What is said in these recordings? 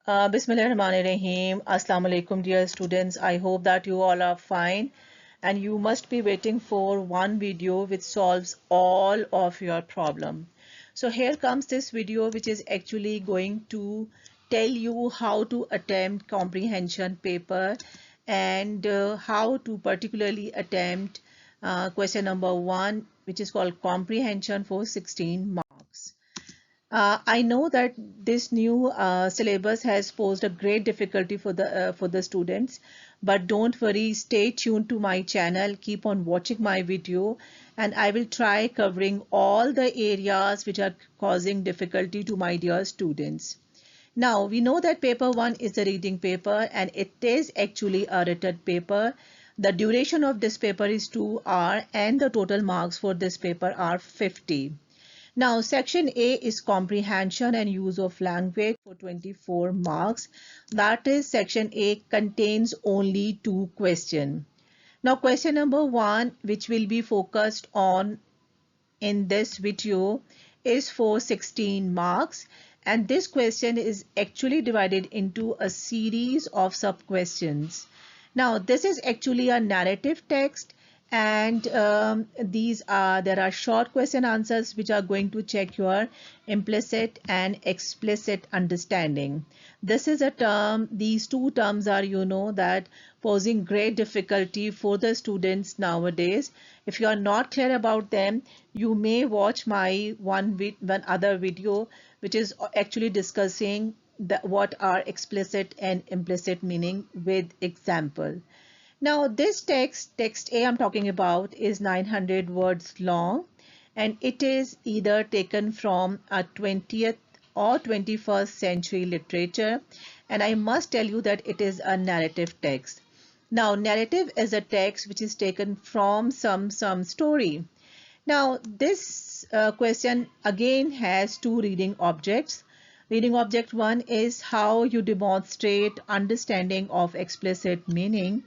Bismillahirrahmanirrahim. Assalamu alaikum, dear students. I hope that you all are fine and you must be waiting for one video which solves all of your problem. So here comes this video which is actually going to tell you how to attempt comprehension paper and how to particularly attempt question number 1, which is called comprehension for 16 marks. I know that this new syllabus has posed a great difficulty for the students, but don't worry, stay tuned to my channel, keep on watching my video, and I will try covering all the areas which are causing difficulty to my dear students. Now, we know that paper 1 is a reading paper and it is actually a written paper. The duration of this paper is 2 hours and the total marks for this paper are 50. Now, section A is comprehension and use of language for 24 marks. That is, section A contains only 2 questions. Now, question number 1, which will be focused on in this video, is for 16 marks. And this question is actually divided into a series of sub-questions. Now, this is actually a narrative text. And there are short question answers which are going to check your implicit and explicit understanding. This is a term, these two terms are, that posing great difficulty for the students nowadays. If you are not clear about them, you may watch my one other video which is actually discussing what are explicit and implicit meaning with example. Now this text A I'm talking about, is 900 words long and it is either taken from a 20th or 21st century literature, and I must tell you that it is a narrative text. Now narrative is a text which is taken from some story. Now this question again has 2 reading objects. Reading object 1 is how you demonstrate understanding of explicit meaning,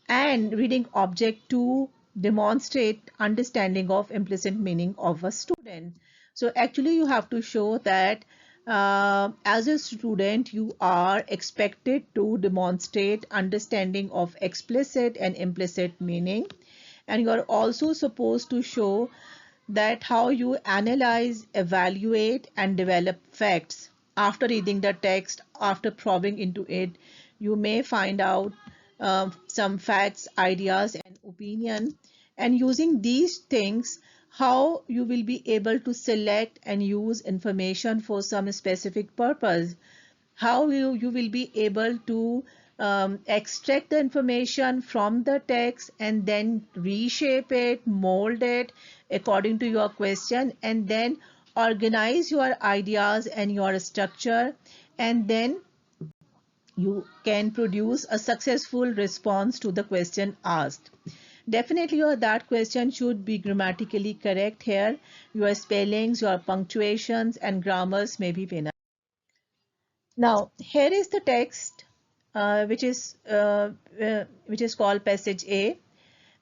and reading object 2 demonstrate understanding of implicit meaning of a student. So actually you have to show that as a student you are expected to demonstrate understanding of explicit and implicit meaning, and you are also supposed to show that how you analyze, evaluate and develop facts. After reading the text, after probing into it, you may find out some facts, ideas and opinion, and using these things how you will be able to select and use information for some specific purpose, how you will be able to extract the information from the text and then reshape it, mold it according to your question, and then organize your ideas and your structure, and then you can produce a successful response to the question asked. Definitely that question should be grammatically correct here. Your spellings, your punctuations and grammars may be penalized. Now here is the text which is called passage A,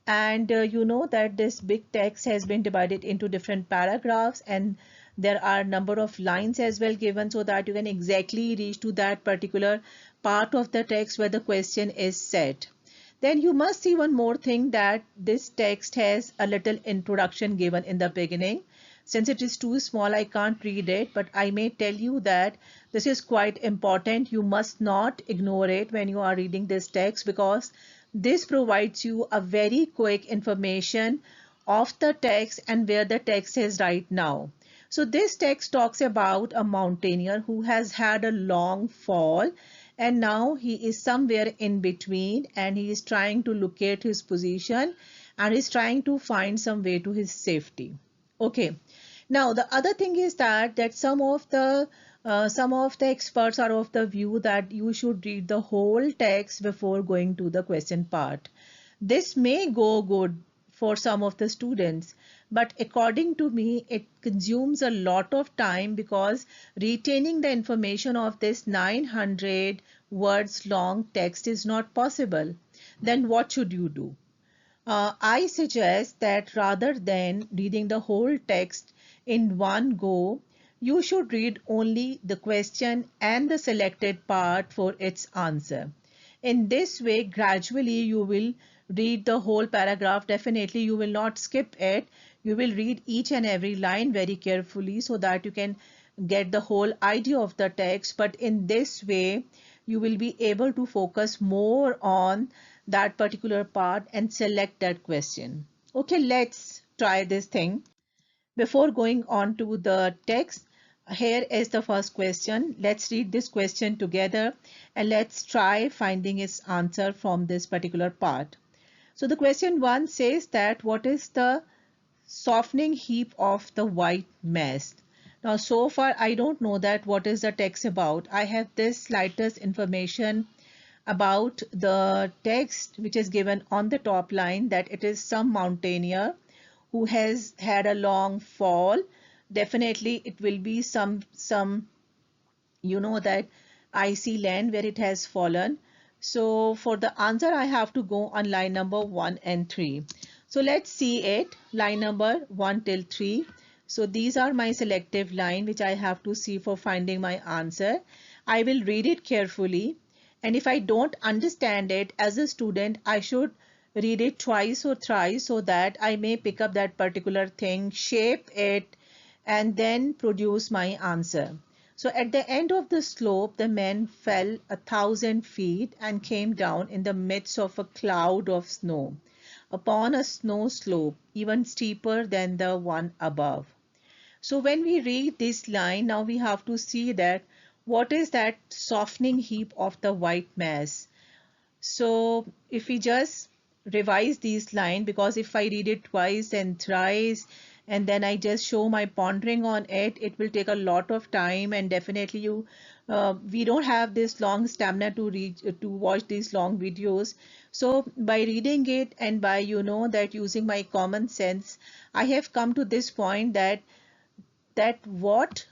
and you know that this big text has been divided into different paragraphs, and there are number of lines as well given so that you can exactly reach to that particular part of the text where the question is set. Then you must see one more thing, that this text has a little introduction given in the beginning. Since it is too small, I can't read it, but I may tell you that this is quite important. You must not ignore it when you are reading this text, because this provides you a very quick information of the text and where the text is right now. So this text talks about a mountaineer who has had a long fall, and now he is somewhere in between and he is trying to locate his position and is trying to find some way to his safety. Okay. Now the other thing is that some of the experts are of the view that you should read the whole text before going to the question part. This may go good for some of the students, but according to me it consumes a lot of time, because retaining the information of this 900 words long text is not possible. Then what should you do? I suggest that rather than reading the whole text in one go, you should read only the question and the selected part for its answer. In this way, gradually you will read the whole paragraph. Definitely, you will not skip it. You will read each and every line very carefully so that you can get the whole idea of the text. But in this way, you will be able to focus more on that particular part and select that question. Okay, let's try this thing. Before going on to the text, here is the first question. Let's read this question together and let's try finding its answer from this particular part. So the question 1 says that what is the softening heap of the white mess? Now so far I don't know that what is the text about. I have this slightest information about the text which is given on the top line, that it is some mountaineer who has had a long fall. Definitely it will be some that icy land where it has fallen. So for the answer I have to go on line number 1 and 3. So let's see it, line number 1 till 3. So these are my selective line which I have to see for finding my answer. I will read it carefully, and if I don't understand it as a student, I should read it twice or thrice so that I may pick up that particular thing, shape it, and then produce my answer. So at the end of the slope, the man fell 1,000 feet and came down in the midst of a cloud of snow upon a snow slope even steeper than the one above. So when we read this line, now we have to see that what is that softening heap of the white mass. So if we just revise these line, because if I read it twice and thrice and then I just show my pondering on it, it will take a lot of time, and definitely we don't have this long stamina to read to watch these long videos. So by reading it and by that using my common sense, I have come to this point that what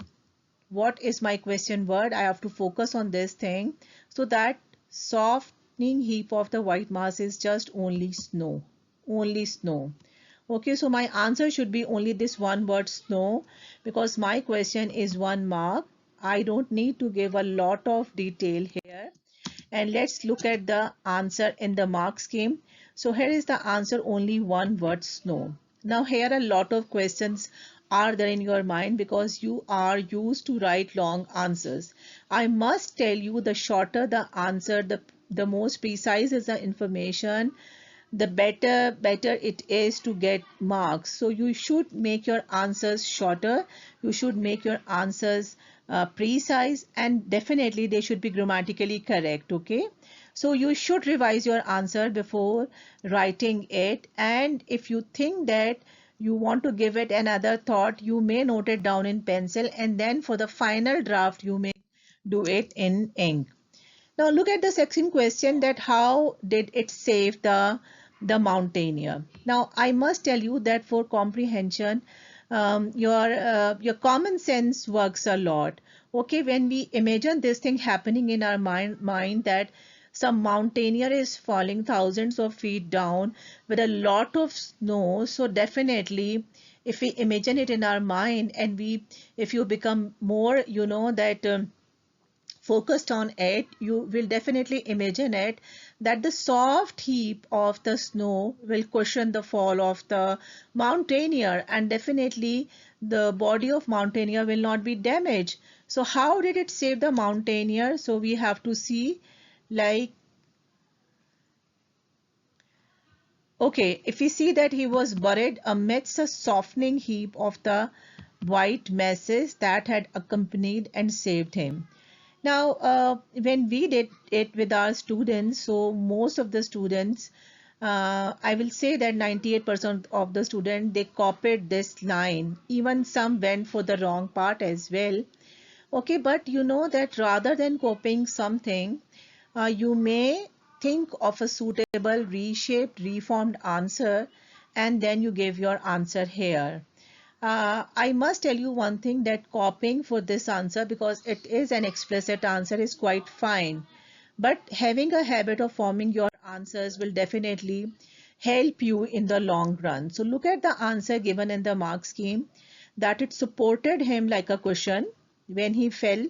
is my question word. I have to focus on this thing. So that softening heap of the white mass is just only snow. Only snow. Okay, so my answer should be only this one word, snow, because my question is 1 mark. I don't need to give a lot of detail here. And let's look at the answer in the mark scheme. So here is the answer, only one word, snow. Now here a lot of questions are there in your mind because you are used to write long answers. I must tell you, the shorter the answer, the most precise is the information, the better it is to get marks. So you should make your answers shorter, you should make your answers precise, and definitely they should be grammatically correct. Okay, so you should revise your answer before writing it, and if you think that you want to give it another thought, you may note it down in pencil, and then for the final draft you may do it in ink. Now look at the second question, that how did it save the mountaineer? Now I must tell you that for comprehension, your common sense works a lot. Okay, when we imagine this thing happening in our mind that some mountaineer is falling thousands of feet down with a lot of snow, so definitely if we imagine it in our mind and if you become more that focused on it, you will definitely imagine it that the soft heap of the snow will cushion the fall of the mountaineer, and definitely the body of mountaineer will not be damaged. So how did it save the mountaineer? So we have to see, like, okay, if we see that he was buried amidst a softening heap of the white masses that had accompanied and saved him. Now, when we did it with our students, so most of the students, I will say that 98% of the students, they copied this line. Even some went for the wrong part as well. Okay, but you know that rather than copying something, you may think of a suitable reshaped, reformed answer, and then you give your answer here. I must tell you one thing, that copying for this answer, because it is an explicit answer, is quite fine. But having a habit of forming your answers will definitely help you in the long run. So look at the answer given in the mark scheme, that it supported him like a cushion when he fell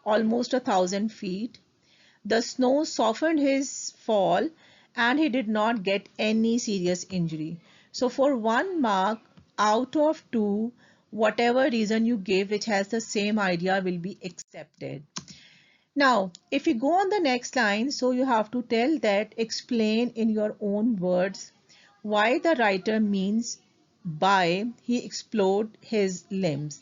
almost 1,000 feet. The snow softened his fall and he did not get any serious injury. So for 1 mark out of 2, whatever reason you give which has the same idea will be accepted. Now, if you go on the next line, so you have to tell that, explain in your own words why the writer means by he explored his limbs.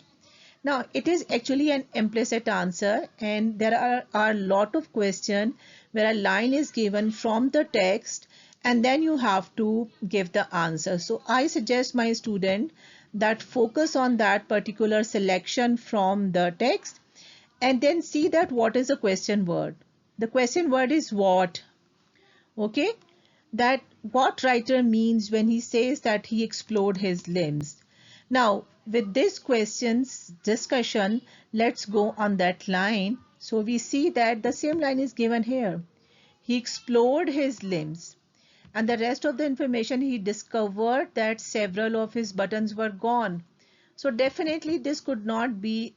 Now, it is actually an implicit answer, and there are a lot of questions where a line is given from the text and then you have to give the answer. So I suggest my student that focus on that particular selection from the text and then see that what is the question word. The question word is what. Okay, that what writer means when he says that he explored his limbs. Now, with this questions discussion, let's go on that line. So we see that the same line is given here. He explored his limbs, and the rest of the information, he discovered that several of his buttons were gone. So definitely this could not be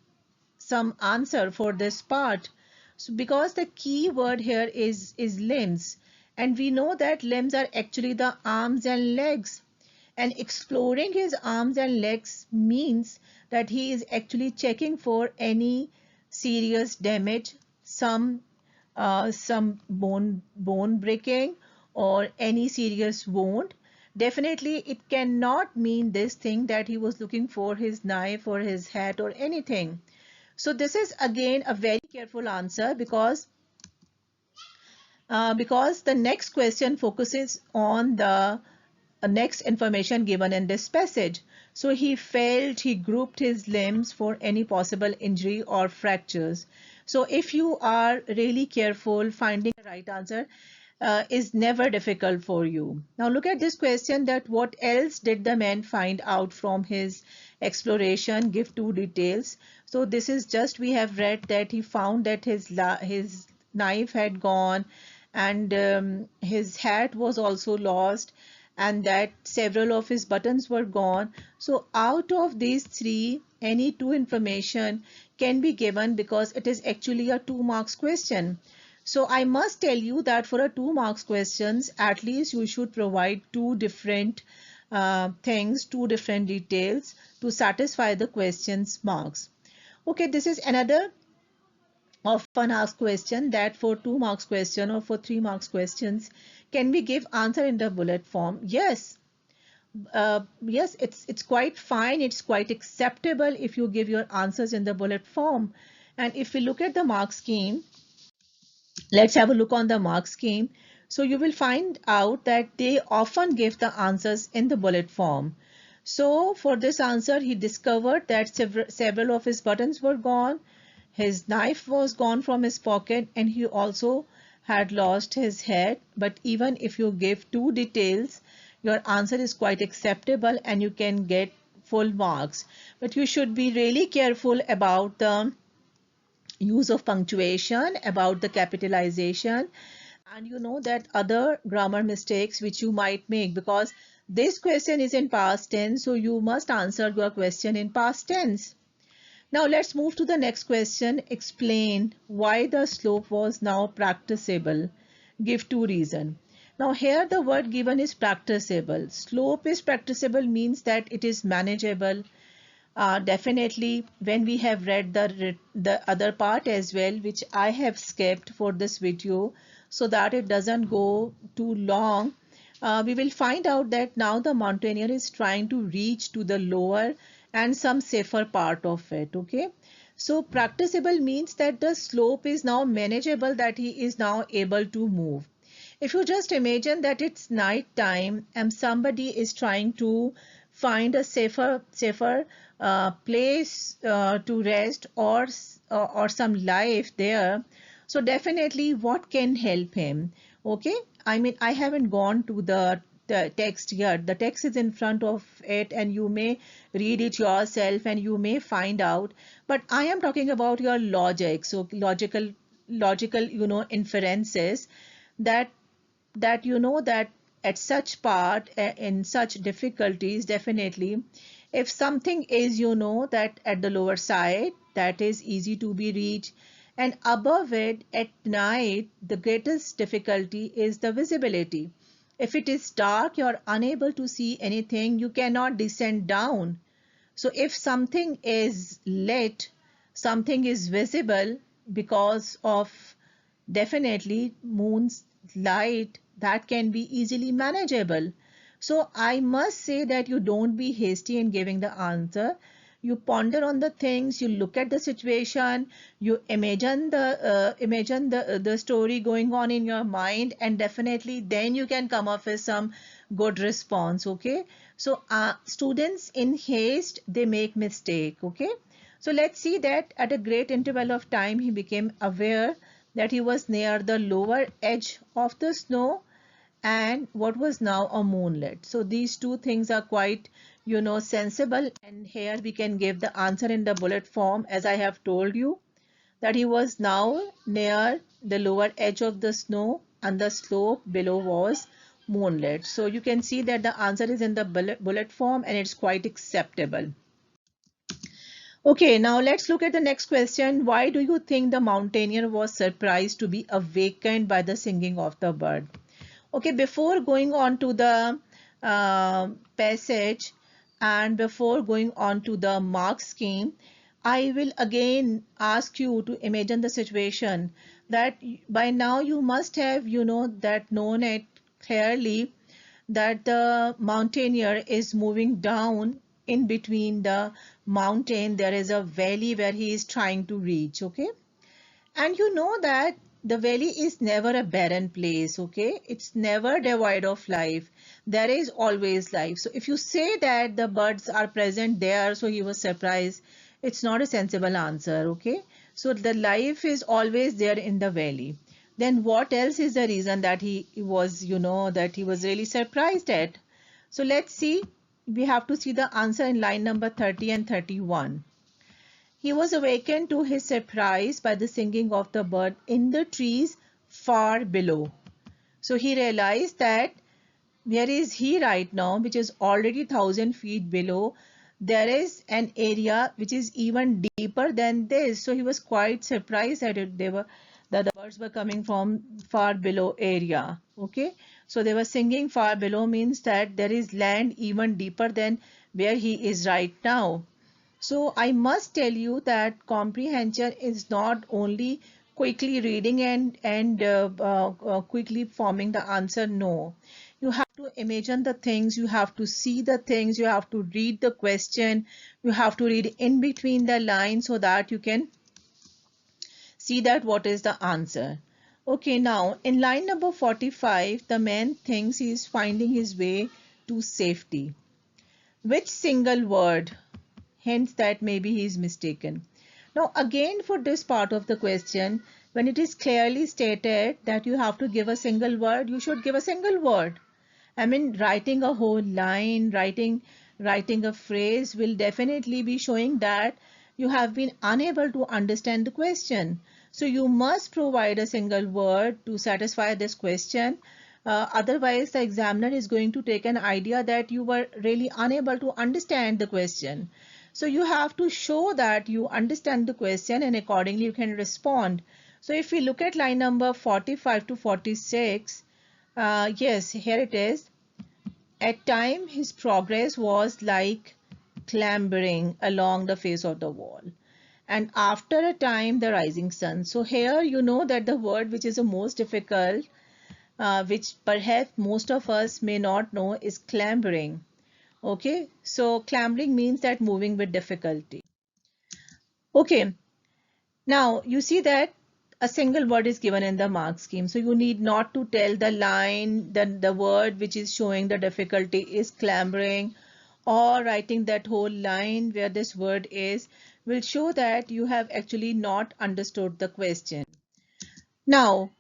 some answer for this part. So because the key word here is limbs, and we know that limbs are actually the arms and legs, and exploring his arms and legs means that he is actually checking for any serious damage, some bone breaking or any serious wound. Definitely it cannot mean this thing that he was looking for his knife or his hat or anything. So this is again a very careful answer because the next question focuses on the next information given in this passage. So he felt, he grouped his limbs for any possible injury or fractures. So if you are really careful, finding the right answer is never difficult for you. Now look at this question, that what else did the man find out from his exploration? Give 2 details. So this is just, we have read that he found that his knife had gone, and his hat was also lost, and that several of his buttons were gone. So out of these 3, any 2 information can be given because it is actually a 2 marks question. So I must tell you that for a 2 marks questions, at least you should provide 2 different things, 2 different details to satisfy the question's marks. Okay, this is another often asked question, that for 2 marks question or for 3 marks questions, can we give answer in the bullet form? Yes. Yes, it's quite fine. It's quite acceptable if you give your answers in the bullet form. And if we look at the mark scheme, let's have a look on the mark scheme. So you will find out that they often give the answers in the bullet form. So for this answer, he discovered that several of his buttons were gone. His knife was gone from his pocket, and he also had lost his head. But even if you give 2 details, your answer is quite acceptable and you can get full marks. But you should be really careful about the use of punctuation, about the capitalization, and you know that other grammar mistakes which you might make, because this question is in past tense, so you must answer your question in past tense. Now let's move to the next question. Explain why the slope was now practicable. Give 2 reasons. Now here the word given is practicable. Slope is practicable means that it is manageable. Definitely when we have read the other part as well, which I have skipped for this video so that it doesn't go too long, we will find out that now the mountaineer is trying to reach to the lower and some safer part of it. Okay, so practicable means that the slope is now manageable, that he is now able to move. If you just imagine that it's night time and somebody is trying to find a safer place to rest, or some life there, so definitely what can help him? Okay, I mean, I haven't gone to the text yet. The text is in front of it and you may read it yourself and you may find out, but I am talking about your logic. So logical inferences, that you know that at such part, in such difficulties, definitely If something is, you know, that at the lower side, that is easy to be reached, and above it at night, the greatest difficulty is the visibility. If it is dark, you're unable to see anything, you cannot descend down. So if something is lit, something is visible because of definitely moon's light, that can be easily manageable. So I must say that you don't be hasty in giving the answer. You ponder on the things, you look at the situation, you imagine the story going on in your mind, and definitely then you can come up with some good response. Okay, so students in haste, they make mistake. Okay, so let's see that at a great interval of time he became aware that he was near the lower edge of the snow and what was now a moonlit. So these two things are quite, you know, sensible, and here we can give the answer in the bullet form, as I have told you that he was now near the lower edge of the snow and the slope below was moonlit. So you can see that the answer is in the bullet form and it's quite acceptable. Okay, now let's look at the next question. Why do you think the mountaineer was surprised to be awakened by the singing of the bird? Okay, before going on to the passage and before going on to the mark scheme, I will again ask you to imagine the situation that by now you must have, you know, that known it clearly that the mountaineer is moving down in between the mountain. There is a valley where he is trying to reach. Okay, and you know that the valley is never a barren place, okay? It's never devoid of life. There is always life. So if you say that the birds are present there, so he was surprised, it's not a sensible answer, okay? So the life is always there in the valley. Then what else is the reason that he was, you know, that he was really surprised at? So let's see. We have to see the answer in line number 30 and 31. He was awakened to his surprise by the singing of the bird in the trees far below. So he realized that where is he right now, which is already 1,000 feet below, there is an area which is even deeper than this. So he was quite surprised that that the birds were coming from far below area. Okay, so they were singing far below means that there is land even deeper than where he is right now. So I must tell you that comprehension is not only quickly reading and quickly forming the answer. No, you have to imagine the things, you have to see the things, you have to read the question, you have to read in between the lines so that you can see that what is the answer. Okay, now in line number 45, the man thinks he is finding his way to safety. Which single word hints that maybe he is mistaken? Now again, for this part of the question, when it is clearly stated that you have to give a single word, you should give a single word. I mean, writing a whole line, writing a phrase will definitely be showing that you have been unable to understand the question. So you must provide a single word to satisfy this question. Otherwise, the examiner is going to take an idea that you were really unable to understand the question. So you have to show that you understand the question and accordingly you can respond. So if we look at line number 45 to 46, yes, here it is. At time, his progress was like clambering along the face of the wall. And after a time, the rising sun. So here you know that the word which is the most difficult, which perhaps most of us may not know, is clambering. Okay, so clambering means that moving with difficulty. Okay, now you see that a single word is given in the mark scheme. So you need not to tell the line, the word which is showing the difficulty is clambering, or writing that whole line where this word is will show that you have actually not understood the question. Now,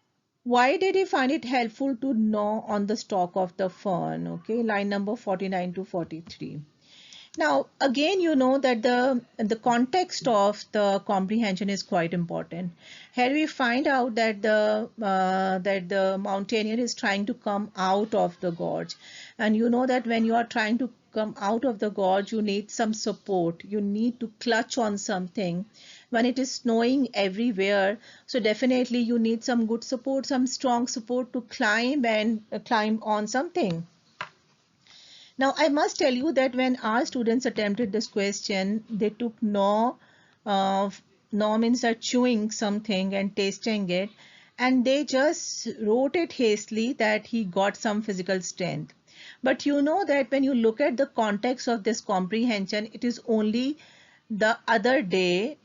why did he find it helpful to gnaw on the stalk of the fern? Okay, line number 49 to 43. Now, again, you know that the context of the comprehension is quite important. Here we find out that the mountaineer is trying to come out of the gorge, and you know that when you are trying to come out of the gorge, you need some support. You need to clutch on something. When it is snowing everywhere, so definitely you need some good support, some strong support to climb and climb on something. Now, I must tell you that when our students attempted this question, they took uh, no means that chewing something and tasting it, and they just wrote it hastily that he got some physical strength. But you know that when you look at the context of this comprehension, it is only the other day.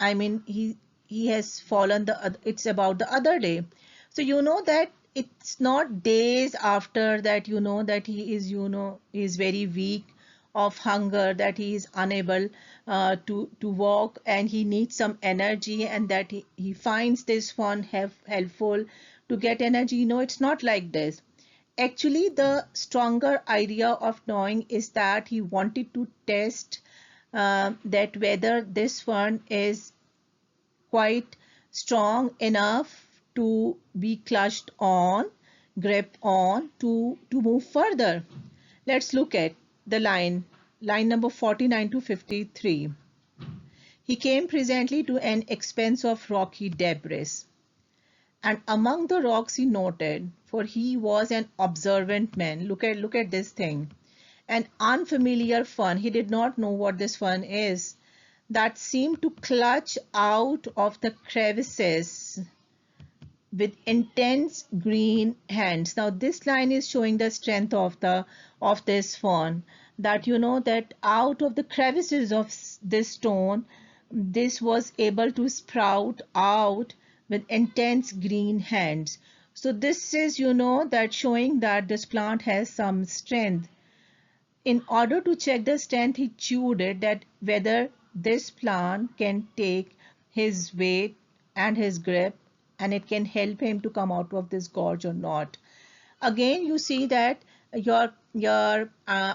I mean, he has fallen it's about the other day. So you know that it's not days after that, you know that he is very weak of hunger, that he is unable to walk and he needs some energy, and that he finds this one helpful to get energy. You know, it's not like this. Actually, the stronger idea of knowing is that he wanted to test that whether this one is quite strong enough to be clutched on, grip on to move further. Let's look at the line number 49 to 53. He came presently to an expanse of rocky debris, and among the rocks he noted, for he was an observant man. Look at this thing. An unfamiliar fern. He did not know what this fern is, that seemed to clutch out of the crevices with intense green hands. Now this line is showing the strength of this fern, that you know that out of the crevices of this stone, this was able to sprout out with intense green hands. So this is, you know, that showing that this plant has some strength. In order to check the strength, he chewed it, that whether this plant can take his weight and his grip, and it can help him to come out of this gorge or not. Again, you see that your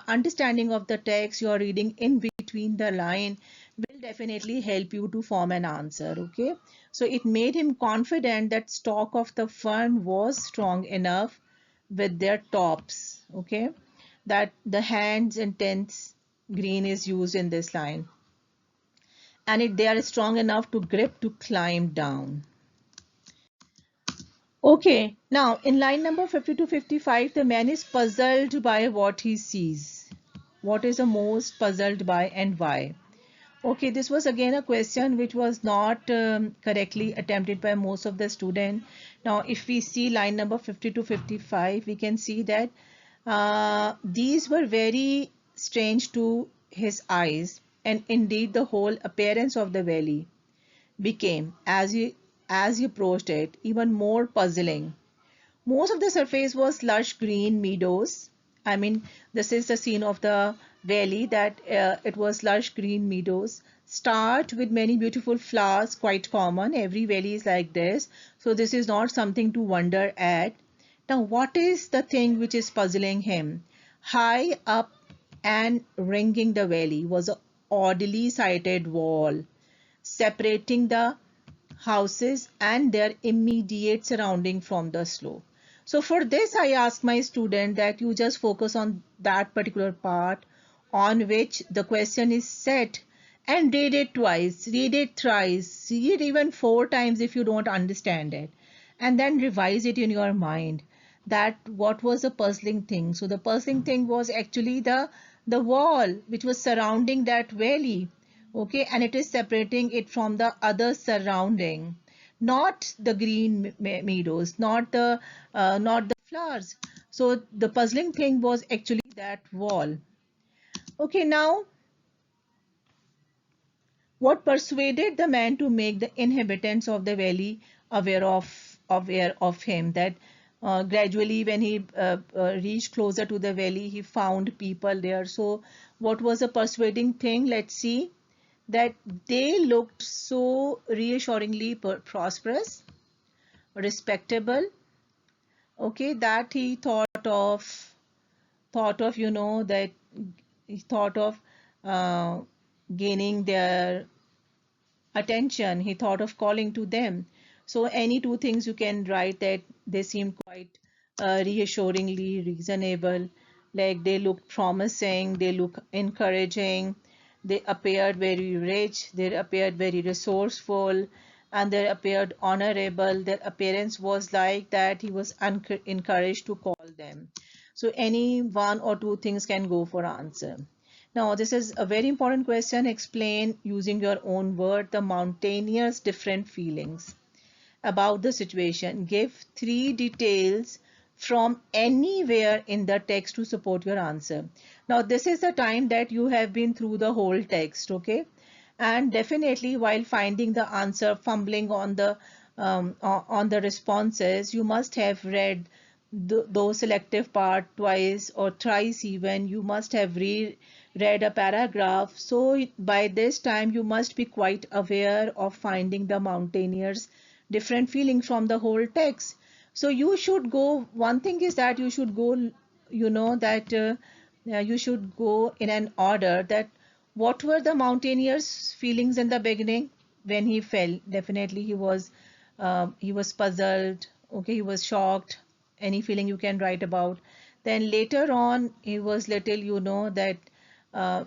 understanding of the text, your reading in between the line will definitely help you to form an answer. Okay, so it made him confident that stalk of the fern was strong enough with their tops. Okay, that the hands intense green is used in this line, and they are strong enough to grip to climb down. Okay, now in line number 50 to 55, the man is puzzled by what he sees. What is the most puzzled by and why? Okay, this was again a question which was not correctly attempted by most of the students. Now, if we see line number 50 to 55, we can see that these were very strange to his eyes, and indeed the whole appearance of the valley became, as he approached it, even more puzzling. Most of the surface was lush green meadows. I mean, this is the scene of the valley, that it was lush green meadows, starred with many beautiful flowers, quite common. Every valley is like this. So this is not something to wonder at. Now, what is the thing which is puzzling him? High up and ringing the valley was a oddly sited wall separating the houses and their immediate surrounding from the slope. So for this, I ask my student that you just focus on that particular part on which the question is set, and read it twice, read it thrice, read it even 4 times if you don't understand it, and then revise it in your mind, that what was the puzzling thing. So the puzzling thing was actually the wall which was surrounding that valley. Okay, and it is separating it from the other surrounding, not the green meadows, not the flowers. So the puzzling thing was actually that wall. Okay, now what persuaded the man to make the inhabitants of the valley aware of him, that gradually when he reached closer to the valley, he found people there. So what was the persuading thing? Let's see. That they looked so reassuringly prosperous, respectable. Okay, that he thought of, you know, that he thought of uh, gaining their attention, he thought of calling to them. So any two things you can write that they seem quite reassuringly reasonable, like they look promising, they look encouraging, they appeared very rich, they appeared very resourceful, and they appeared honorable. Their appearance was like that he was encouraged to call them. So any one or two things can go for answer. Now, this is a very important question. Explain using your own word the mountaineer's different feelings about the situation. Give three details from anywhere in the text to support your answer. Now, this is the time that you have been through the whole text, okay? And definitely while finding the answer, fumbling on the responses, you must have read those selective part twice or thrice even. You must have read a paragraph. So by this time you must be quite aware of finding the mountaineers different feelings from the whole text. So you should go, one thing is that you should go, that you should go in an order that what were the mountaineer's feelings in the beginning when he fell. Definitely he was puzzled, okay, he was shocked, any feeling you can write about. Then later on he was little, that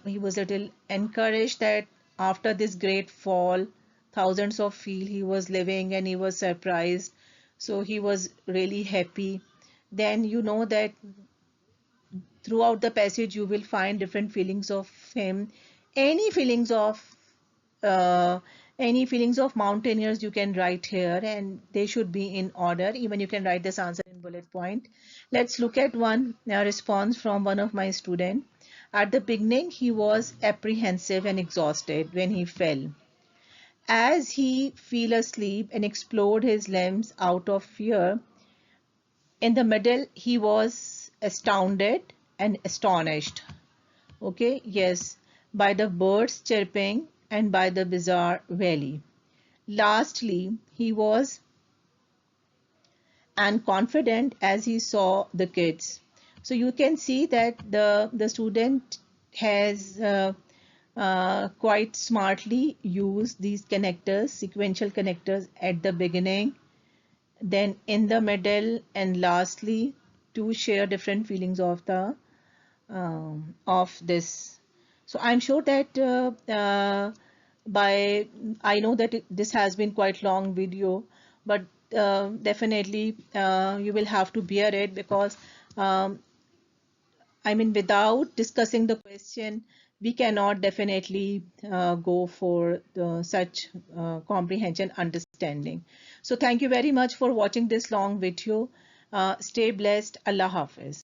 he was little encouraged that after this great fall, thousands of feet he was living and he was surprised. So he was really happy. Then that throughout the passage you will find different feelings of him. Any feelings of uh, any feelings of mountaineers you can write here, and they should be in order. Even you can write this answer in bullet point. Let's look at one response from one of my students. At the beginning he was apprehensive and exhausted when he fell. As he fell asleep and explored his limbs out of fear, in the middle he was astounded and astonished. Okay, yes, by the birds chirping and by the bizarre valley. Lastly, he was and confident as he saw the kids. So you can see that the student has quite smartly used these connectors, sequential connectors at the beginning, then in the middle, and lastly to share different feelings of this. So I'm sure that by I know that this has been quite long video, but definitely you will have to bear it, because um, I mean, without discussing the question, we cannot definitely go for such comprehension understanding. So thank you very much for watching this long video. Stay blessed. Allah Hafiz.